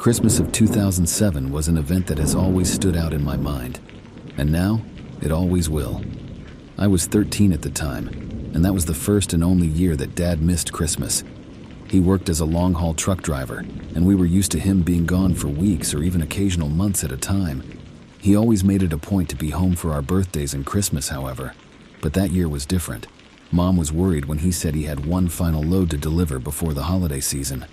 Christmas of 2007 was an event that has always stood out in my mind, and now it always will. I was 13 at the time, and that was the first and only year that Dad missed Christmas. He worked as a long-haul truck driver, and we were used to him being gone for weeks or even occasional months at a time. He always made it a point to be home for our birthdays and Christmas, however. But that year was different. Mom was worried when he said he had one final load to deliver before the holiday season.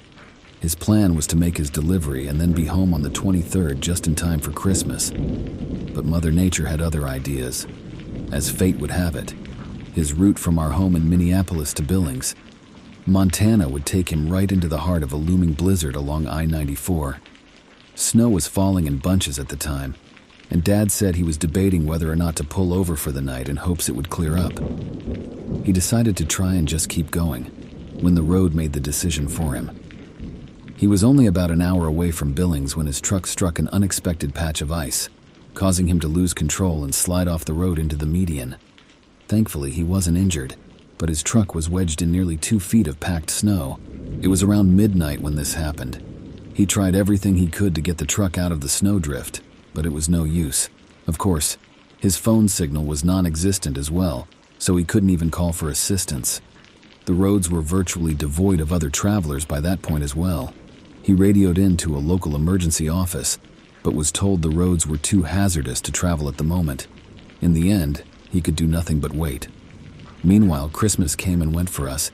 His plan was to make his delivery and then be home on the 23rd just in time for Christmas. But Mother Nature had other ideas. As fate would have it, his route from our home in Minneapolis to Billings, Montana would take him right into the heart of a looming blizzard along I-94. Snow was falling in bunches at the time, and Dad said he was debating whether or not to pull over for the night in hopes it would clear up. He decided to try and just keep going, when the road made the decision for him. He was only about an hour away from Billings when his truck struck an unexpected patch of ice, causing him to lose control and slide off the road into the median. Thankfully, he wasn't injured, but his truck was wedged in nearly 2 feet of packed snow. It was around midnight when this happened. He tried everything he could to get the truck out of the snowdrift, but it was no use. Of course, his phone signal was non-existent as well, so he couldn't even call for assistance. The roads were virtually devoid of other travelers by that point as well. He radioed in to a local emergency office, but was told the roads were too hazardous to travel at the moment. In the end, he could do nothing but wait. Meanwhile, Christmas came and went for us,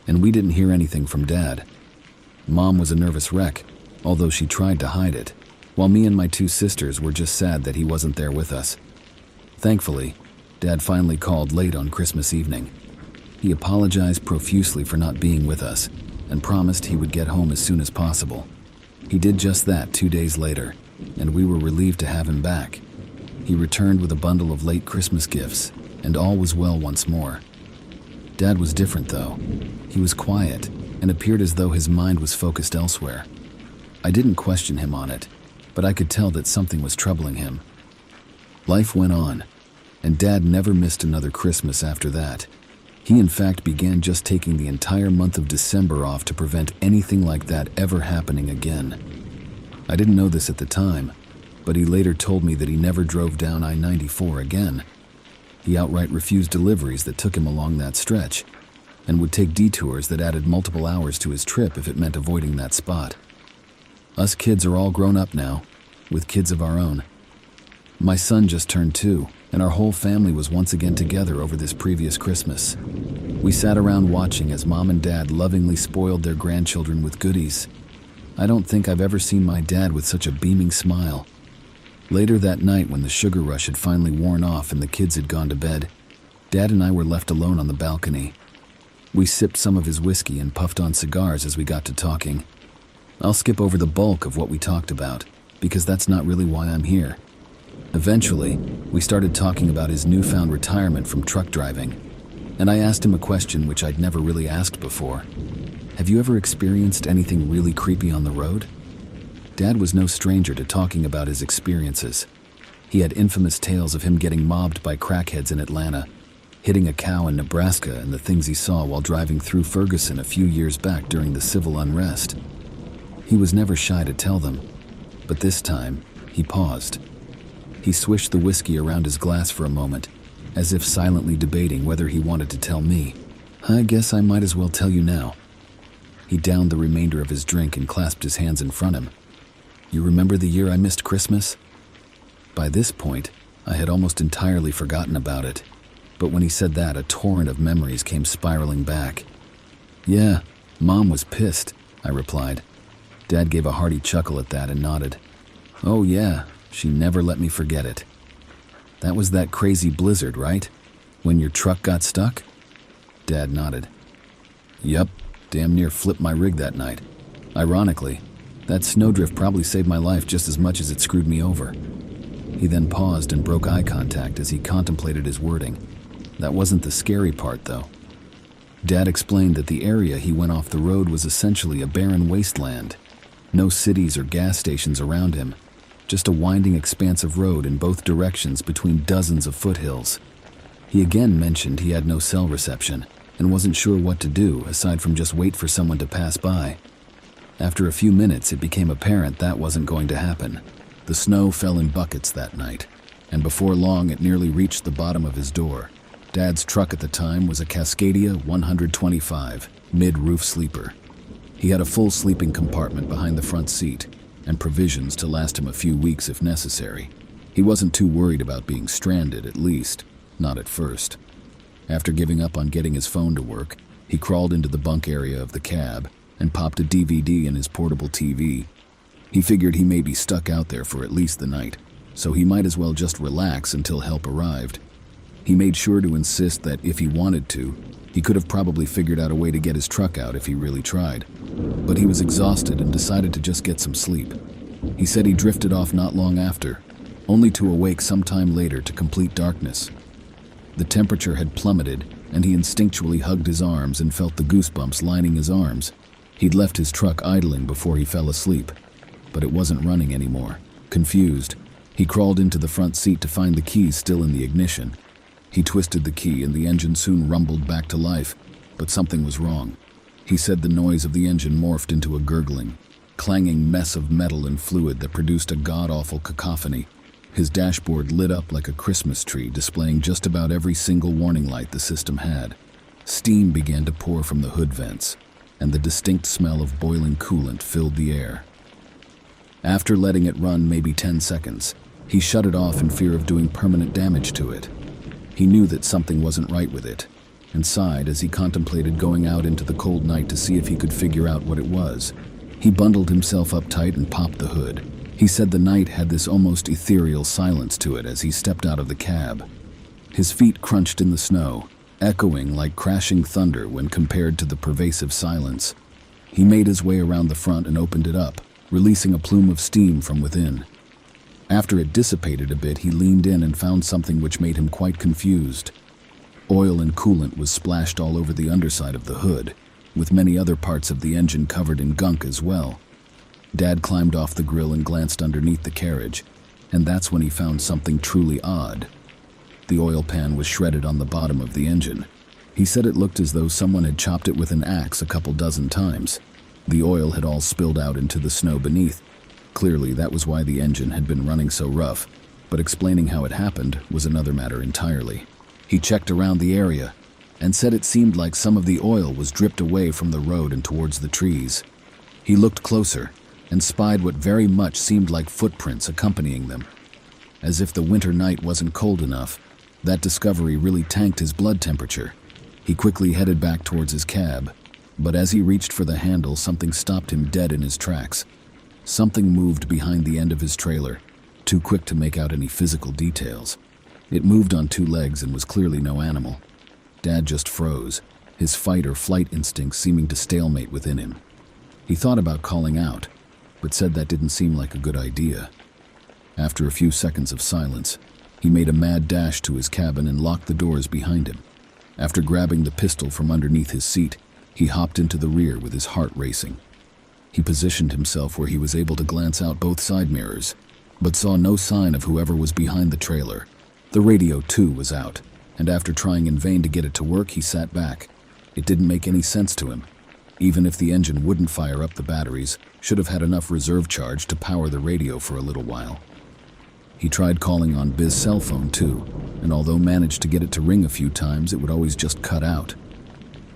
and we didn't hear anything from Dad. Mom was a nervous wreck, although she tried to hide it, while me and my 2 sisters were just sad that he wasn't there with us. Thankfully, Dad finally called late on Christmas evening. He apologized profusely for not being with us and promised he would get home as soon as possible. He did just that 2 days later, and we were relieved to have him back. He returned with a bundle of late Christmas gifts, and all was well once more. Dad was different, though. He was quiet and appeared as though his mind was focused elsewhere. I didn't question him on it, but I could tell that something was troubling him. Life went on, and Dad never missed another Christmas after that. He in fact began just taking the entire month of December off to prevent anything like that ever happening again. I didn't know this at the time, but he later told me that he never drove down I-94 again. He outright refused deliveries that took him along that stretch, and would take detours that added multiple hours to his trip if it meant avoiding that spot. Us kids are all grown up now, with kids of our own. My son just turned 2, and our whole family was once again together over this previous Christmas. We sat around watching as Mom and Dad lovingly spoiled their grandchildren with goodies. I don't think I've ever seen my dad with such a beaming smile. Later that night, when the sugar rush had finally worn off and the kids had gone to bed, Dad and I were left alone on the balcony. We sipped some of his whiskey and puffed on cigars as we got to talking. I'll skip over the bulk of what we talked about, because that's not really why I'm here. Eventually, we started talking about his newfound retirement from truck driving, and I asked him a question which I'd never really asked before. Have you ever experienced anything really creepy on the road? Dad was no stranger to talking about his experiences. He had infamous tales of him getting mobbed by crackheads in Atlanta, hitting a cow in Nebraska, and the things he saw while driving through Ferguson a few years back during the civil unrest. He was never shy to tell them, but this time, he paused. He swished the whiskey around his glass for a moment, as if silently debating whether he wanted to tell me. I guess I might as well tell you now. He downed the remainder of his drink and clasped his hands in front of him. You remember the year I missed Christmas? By this point, I had almost entirely forgotten about it, but when he said that, a torrent of memories came spiraling back. Yeah, Mom was pissed, I replied. Dad gave a hearty chuckle at that and nodded. Oh yeah, she never let me forget it. That was that crazy blizzard, right? When your truck got stuck? Dad nodded. Yup, damn near flipped my rig that night. Ironically, that snowdrift probably saved my life just as much as it screwed me over. He then paused and broke eye contact as he contemplated his wording. That wasn't the scary part, though. Dad explained that the area he went off the road was essentially a barren wasteland. No cities or gas stations around him, just a winding expanse of road in both directions between dozens of foothills. He again mentioned he had no cell reception and wasn't sure what to do aside from just wait for someone to pass by. After a few minutes, it became apparent that wasn't going to happen. The snow fell in buckets that night, and before long it nearly reached the bottom of his door. Dad's truck at the time was a Cascadia 125 mid-roof sleeper. He had a full sleeping compartment behind the front seat, and provisions to last him a few weeks if necessary. He wasn't too worried about being stranded, at least, not at first. After giving up on getting his phone to work, he crawled into the bunk area of the cab and popped a DVD in his portable TV. He figured he may be stuck out there for at least the night, so he might as well just relax until help arrived. He made sure to insist that if he wanted to, he could have probably figured out a way to get his truck out if he really tried. But he was exhausted and decided to just get some sleep. He said he drifted off not long after, only to awake sometime later to complete darkness. The temperature had plummeted, and he instinctually hugged his arms and felt the goosebumps lining his arms. He'd left his truck idling before he fell asleep, but it wasn't running anymore. Confused, he crawled into the front seat to find the keys still in the ignition. He twisted the key and the engine soon rumbled back to life, but something was wrong. He said the noise of the engine morphed into a gurgling, clanging mess of metal and fluid that produced a god-awful cacophony. His dashboard lit up like a Christmas tree, displaying just about every single warning light the system had. Steam began to pour from the hood vents, and the distinct smell of boiling coolant filled the air. After letting it run maybe 10 seconds, he shut it off in fear of doing permanent damage to it. He knew that something wasn't right with it, and sighed as he contemplated going out into the cold night to see if he could figure out what it was. He bundled himself up tight and popped the hood. He said the night had this almost ethereal silence to it as he stepped out of the cab. His feet crunched in the snow, echoing like crashing thunder when compared to the pervasive silence. He made his way around the front and opened it up, releasing a plume of steam from within. After it dissipated a bit, he leaned in and found something which made him quite confused. Oil and coolant was splashed all over the underside of the hood, with many other parts of the engine covered in gunk as well. Dad climbed off the grill and glanced underneath the carriage, and that's when he found something truly odd. The oil pan was shredded on the bottom of the engine. He said it looked as though someone had chopped it with an axe a couple dozen times. The oil had all spilled out into the snow beneath. Clearly, that was why the engine had been running so rough, but explaining how it happened was another matter entirely. He checked around the area and said it seemed like some of the oil was dripped away from the road and towards the trees. He looked closer and spied what very much seemed like footprints accompanying them. As if the winter night wasn't cold enough, that discovery really tanked his blood temperature. He quickly headed back towards his cab, but as he reached for the handle, something stopped him dead in his tracks. Something moved behind the end of his trailer, too quick to make out any physical details. It moved on two legs and was clearly no animal. Dad just froze, his fight or flight instincts seeming to stalemate within him. He thought about calling out, but said that didn't seem like a good idea. After a few seconds of silence, he made a mad dash to his cabin and locked the doors behind him. After grabbing the pistol from underneath his seat, he hopped into the rear with his heart racing. He positioned himself where he was able to glance out both side mirrors, but saw no sign of whoever was behind the trailer. The radio, too, was out, and after trying in vain to get it to work, he sat back. It didn't make any sense to him. Even if the engine wouldn't fire up the batteries, should have had enough reserve charge to power the radio for a little while. He tried calling on Biz's cell phone too, and although managed to get it to ring a few times, it would always just cut out.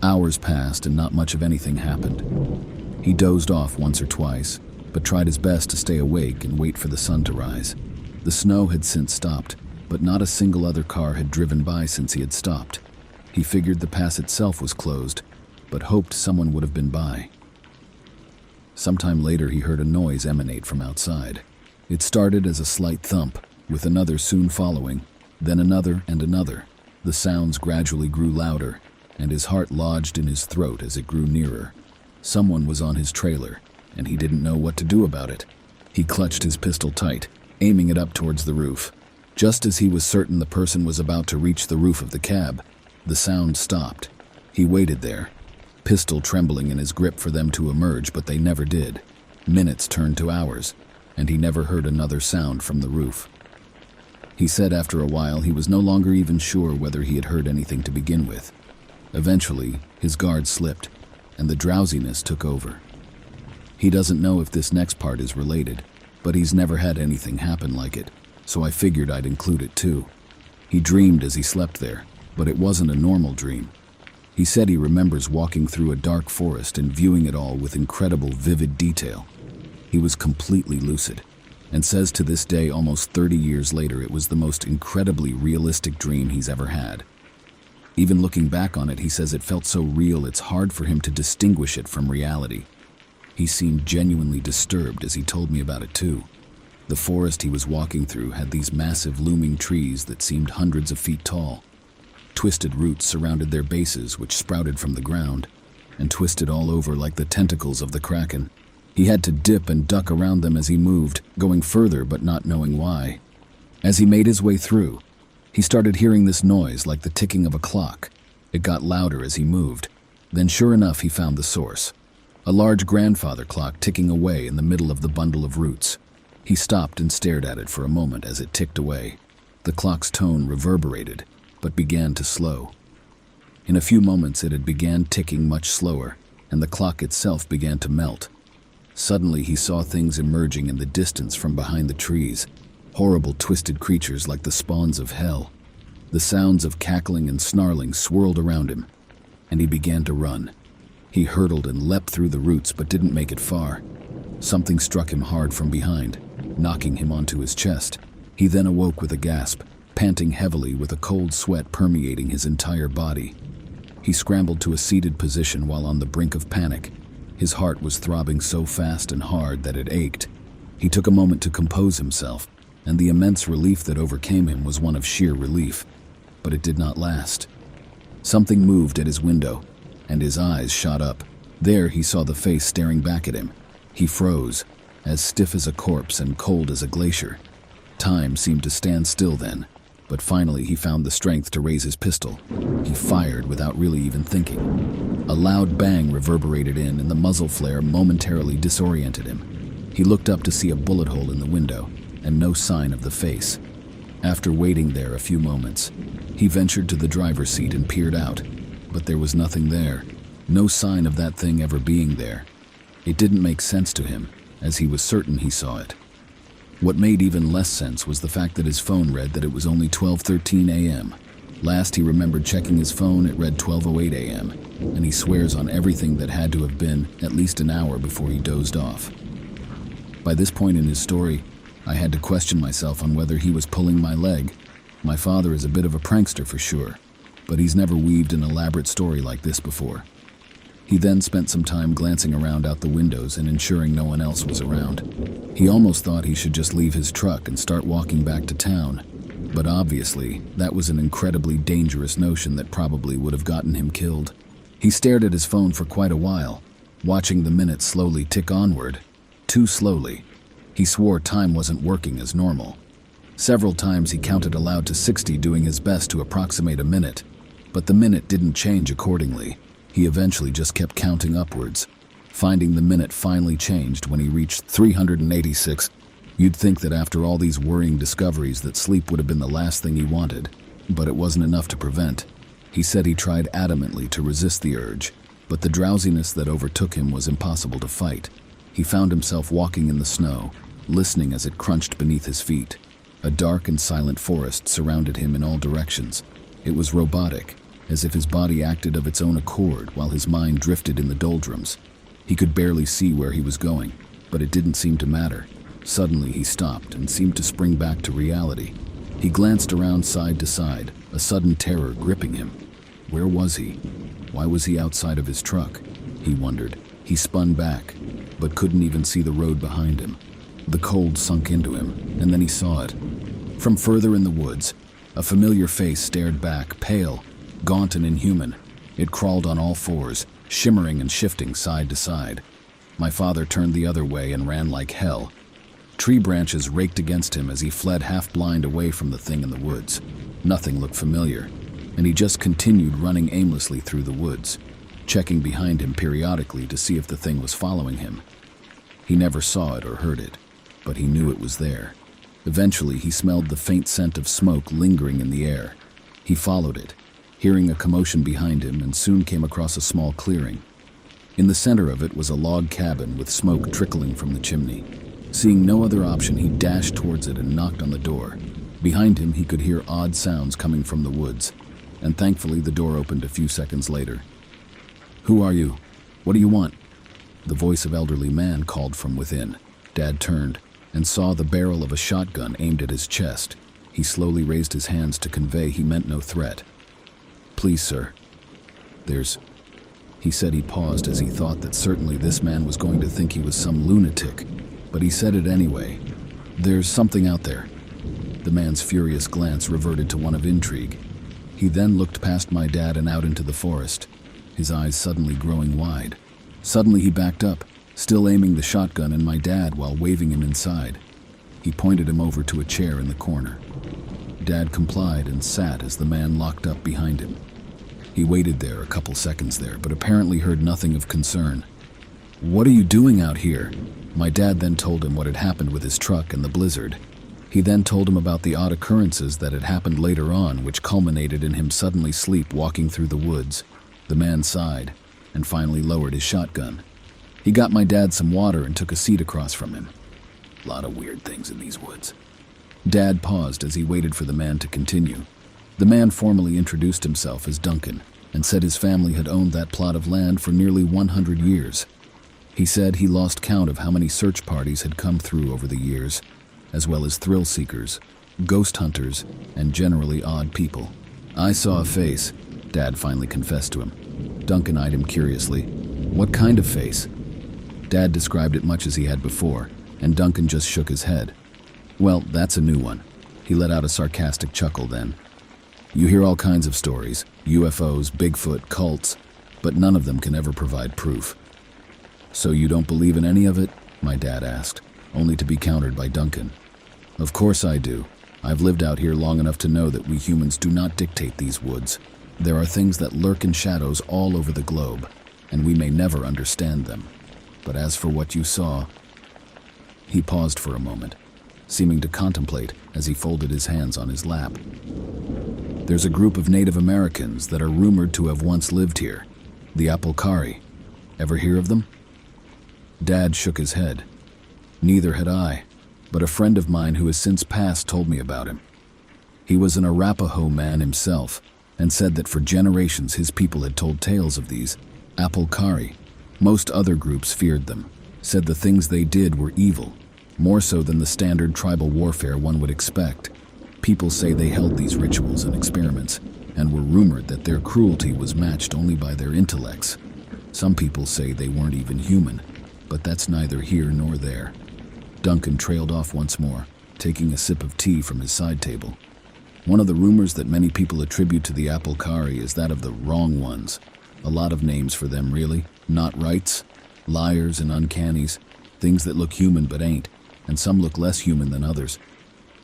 Hours passed and not much of anything happened. He dozed off once or twice, but tried his best to stay awake and wait for the sun to rise. The snow had since stopped, but not a single other car had driven by since he had stopped. He figured the pass itself was closed, but hoped someone would have been by. Sometime later, he heard a noise emanate from outside. It started as a slight thump, with another soon following, then another and another. The sounds gradually grew louder, and his heart lodged in his throat as it grew nearer. Someone was on his trailer, and he didn't know what to do about it. He clutched his pistol tight, aiming it up towards the roof. Just as he was certain the person was about to reach the roof of the cab, the sound stopped. He waited there, pistol trembling in his grip for them to emerge, but they never did. Minutes turned to hours, and he never heard another sound from the roof. He said after a while he was no longer even sure whether he had heard anything to begin with. Eventually, his guard slipped, and the drowsiness took over. He doesn't know if this next part is related, but he's never had anything happen like it, so I figured I'd include it too. He dreamed as he slept there, but it wasn't a normal dream. He said he remembers walking through a dark forest and viewing it all with incredible vivid detail. He was completely lucid, and says to this day, almost 30 years later, it was the most incredibly realistic dream he's ever had. Even looking back on it, he says it felt so real it's hard for him to distinguish it from reality. He seemed genuinely disturbed as he told me about it too. The forest he was walking through had these massive looming trees that seemed hundreds of feet tall. Twisted roots surrounded their bases, which sprouted from the ground, and twisted all over like the tentacles of the kraken. He had to dip and duck around them as he moved, going further but not knowing why. As he made his way through, he started hearing this noise like the ticking of a clock. It got louder as he moved. Then sure enough, he found the source. A large grandfather clock ticking away in the middle of the bundle of roots. He stopped and stared at it for a moment as it ticked away. The clock's tone reverberated, but began to slow. In a few moments it had began ticking much slower, and the clock itself began to melt. Suddenly he saw things emerging in the distance from behind the trees, horrible twisted creatures like the spawns of hell. The sounds of cackling and snarling swirled around him, and he began to run. He hurtled and leapt through the roots but didn't make it far. Something struck him hard from behind, knocking him onto his chest. He then awoke with a gasp, panting heavily with a cold sweat permeating his entire body. He scrambled to a seated position while on the brink of panic. His heart was throbbing so fast and hard that it ached. He took a moment to compose himself, and the immense relief that overcame him was one of sheer relief. But it did not last. Something moved at his window, and his eyes shot up. There he saw the face staring back at him. He froze, as stiff as a corpse and cold as a glacier. Time seemed to stand still then, but finally he found the strength to raise his pistol. He fired without really even thinking. A loud bang reverberated in, and the muzzle flare momentarily disoriented him. He looked up to see a bullet hole in the window, and no sign of the face. After waiting there a few moments, he ventured to the driver's seat and peered out, but there was nothing there. No sign of that thing ever being there. It didn't make sense to him, as he was certain he saw it. What made even less sense was the fact that his phone read that it was only 12:13 a.m. Last he remembered checking his phone, it read 12:08 a.m., and he swears on everything that had to have been at least an hour before he dozed off. By this point in his story, I had to question myself on whether he was pulling my leg. My father is a bit of a prankster for sure, but he's never weaved an elaborate story like this before. He then spent some time glancing around out the windows and ensuring no one else was around. He almost thought he should just leave his truck and start walking back to town, but obviously that was an incredibly dangerous notion that probably would have gotten him killed. He stared at his phone for quite a while, watching the minutes slowly tick onward. Too slowly. He swore time wasn't working as normal. Several times he counted aloud to 60, doing his best to approximate a minute, but the minute didn't change accordingly. He eventually just kept counting upwards, finding the minute finally changed when he reached 386. You'd think that after all these worrying discoveries that sleep would have been the last thing he wanted, but it wasn't enough to prevent. He said he tried adamantly to resist the urge, but the drowsiness that overtook him was impossible to fight. He found himself walking in the snow, listening as it crunched beneath his feet. A dark and silent forest surrounded him in all directions. It was robotic, as if his body acted of its own accord while his mind drifted in the doldrums. He could barely see where he was going, but it didn't seem to matter. Suddenly he stopped and seemed to spring back to reality. He glanced around side to side, a sudden terror gripping him. Where was he? Why was he outside of his truck? He wondered. He spun back, but couldn't even see the road behind him. The cold sunk into him, and then he saw it. From further in the woods, a familiar face stared back, pale, gaunt and inhuman. It crawled on all fours, shimmering and shifting side to side. My father turned the other way and ran like hell. Tree branches raked against him as he fled half-blind away from the thing in the woods. Nothing looked familiar, and he just continued running aimlessly through the woods, checking behind him periodically to see if the thing was following him. He never saw it or heard it, but he knew it was there. Eventually, he smelled the faint scent of smoke lingering in the air. He followed it, hearing a commotion behind him, and soon came across a small clearing. In the center of it was a log cabin with smoke trickling from the chimney. Seeing no other option, he dashed towards it and knocked on the door. Behind him, he could hear odd sounds coming from the woods, and thankfully the door opened a few seconds later. "Who are you? What do you want?" The voice of elderly man called from within. Dad turned and saw the barrel of a shotgun aimed at his chest. He slowly raised his hands to convey he meant no threat. "Please, sir. He said. He paused as he thought that certainly this man was going to think he was some lunatic, but he said it anyway. "There's something out there." The man's furious glance reverted to one of intrigue. He then looked past my dad and out into the forest, his eyes suddenly growing wide. Suddenly he backed up, still aiming the shotgun at my dad while waving him inside. He pointed him over to a chair in the corner. Dad complied and sat as the man locked up behind him. He waited there a couple seconds there, but apparently heard nothing of concern. "What are you doing out here?" My dad then told him what had happened with his truck and the blizzard. He then told him about the odd occurrences that had happened later on, which culminated in him suddenly sleepwalking through the woods. The man sighed and finally lowered his shotgun. He got my dad some water and took a seat across from him. "A lot of weird things in these woods." Dad paused as he waited for the man to continue. The man formally introduced himself as Duncan and said his family had owned that plot of land for nearly 100 years. He said he lost count of how many search parties had come through over the years, as well as thrill seekers, ghost hunters, and generally odd people. "I saw a face," Dad finally confessed to him. Duncan eyed him curiously. "What kind of face?" Dad described it much as he had before, and Duncan just shook his head. "Well, that's a new one." He let out a sarcastic chuckle then. "You hear all kinds of stories, UFOs, Bigfoot, cults, but none of them can ever provide proof." "So you don't believe in any of it?" my dad asked, only to be countered by Duncan. "Of course I do. I've lived out here long enough to know that we humans do not dictate these woods. There are things that lurk in shadows all over the globe, and we may never understand them. But as for what you saw..." He paused for a moment, seeming to contemplate as he folded his hands on his lap. "There's a group of Native Americans that are rumored to have once lived here, the Apalkari. Ever hear of them?" Dad shook his head. "Neither had I, but a friend of mine who has since passed told me about him. He was an Arapaho man himself, and said that for generations his people had told tales of these Apalkari. Most other groups feared them, said the things they did were evil, more so than the standard tribal warfare one would expect. People say they held these rituals and experiments, and were rumored that their cruelty was matched only by their intellects. Some people say they weren't even human, but that's neither here nor there." Duncan trailed off once more, taking a sip of tea from his side table. "One of the rumors that many people attribute to the Apalkari is that of the wrong ones. A lot of names for them, really. Not rights, liars and uncannies, things that look human but ain't, and some look less human than others.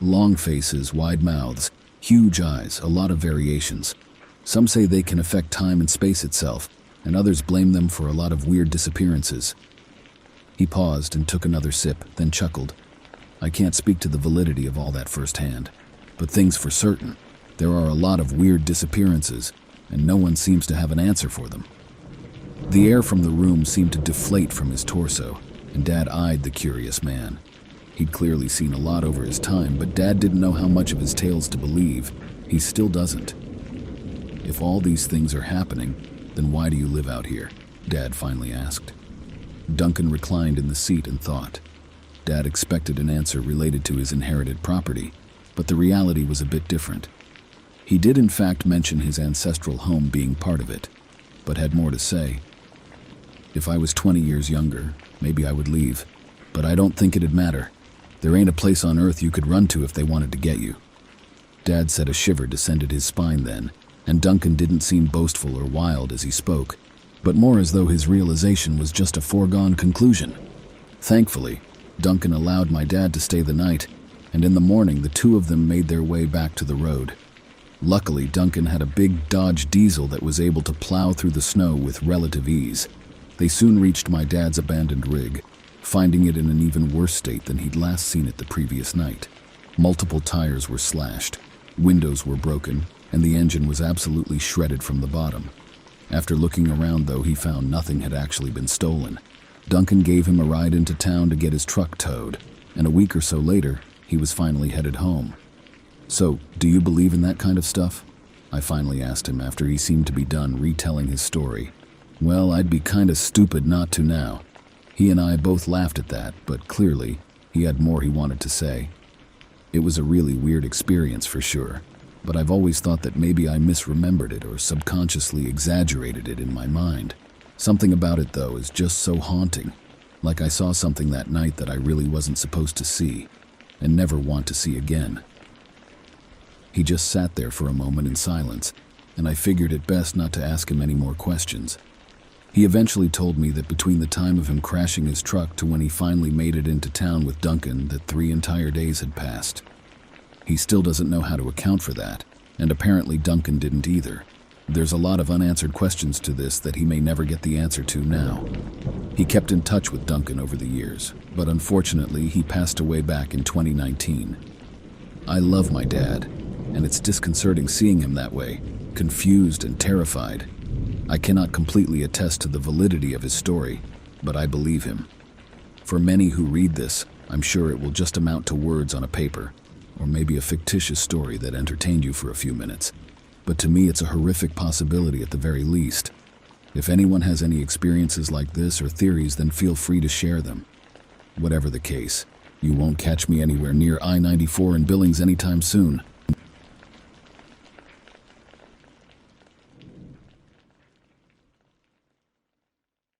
Long faces, wide mouths, huge eyes, a lot of variations. Some say they can affect time and space itself, and others blame them for a lot of weird disappearances." He paused and took another sip, then chuckled. "I can't speak to the validity of all that firsthand, but things for certain. There are a lot of weird disappearances, and no one seems to have an answer for them." The air from the room seemed to deflate from his torso, and Dad eyed the curious man. He'd clearly seen a lot over his time, but Dad didn't know how much of his tales to believe. He still doesn't. "If all these things are happening, then why do you live out here?" Dad finally asked. Duncan reclined in the seat and thought. Dad expected an answer related to his inherited property, but the reality was a bit different. He did in fact mention his ancestral home being part of it, but had more to say. "If I was 20 years younger, maybe I would leave, but I don't think it'd matter. There ain't a place on Earth you could run to if they wanted to get you." Dad said a shiver descended his spine then, and Duncan didn't seem boastful or wild as he spoke, but more as though his realization was just a foregone conclusion. Thankfully, Duncan allowed my dad to stay the night, and in the morning the two of them made their way back to the road. Luckily, Duncan had a big Dodge diesel that was able to plow through the snow with relative ease. They soon reached my dad's abandoned rig, finding it in an even worse state than he'd last seen it the previous night. Multiple tires were slashed, windows were broken, and the engine was absolutely shredded from the bottom. After looking around, though, he found nothing had actually been stolen. Duncan gave him a ride into town to get his truck towed, and a week or so later, he was finally headed home. "So, do you believe in that kind of stuff?" I finally asked him after he seemed to be done retelling his story. "Well, I'd be kinda stupid not to now." He and I both laughed at that, but clearly, he had more he wanted to say. It was a really weird experience for sure, but I've always thought that maybe I misremembered it or subconsciously exaggerated it in my mind. Something about it, though, is just so haunting, like I saw something that night that I really wasn't supposed to see, and never want to see again. He just sat there for a moment in silence, and I figured it best not to ask him any more questions. He eventually told me that between the time of him crashing his truck to when he finally made it into town with Duncan, that 3 entire days had passed. He still doesn't know how to account for that, and apparently Duncan didn't either. There's a lot of unanswered questions to this that he may never get the answer to now. He kept in touch with Duncan over the years, but unfortunately he passed away back in 2019. I love my dad, and it's disconcerting seeing him that way, confused and terrified. I cannot completely attest to the validity of his story, but I believe him. For many who read this, I'm sure it will just amount to words on a paper, or maybe a fictitious story that entertained you for a few minutes. But to me, it's a horrific possibility at the very least. If anyone has any experiences like this or theories, then feel free to share them. Whatever the case, you won't catch me anywhere near I-94 in Billings anytime soon.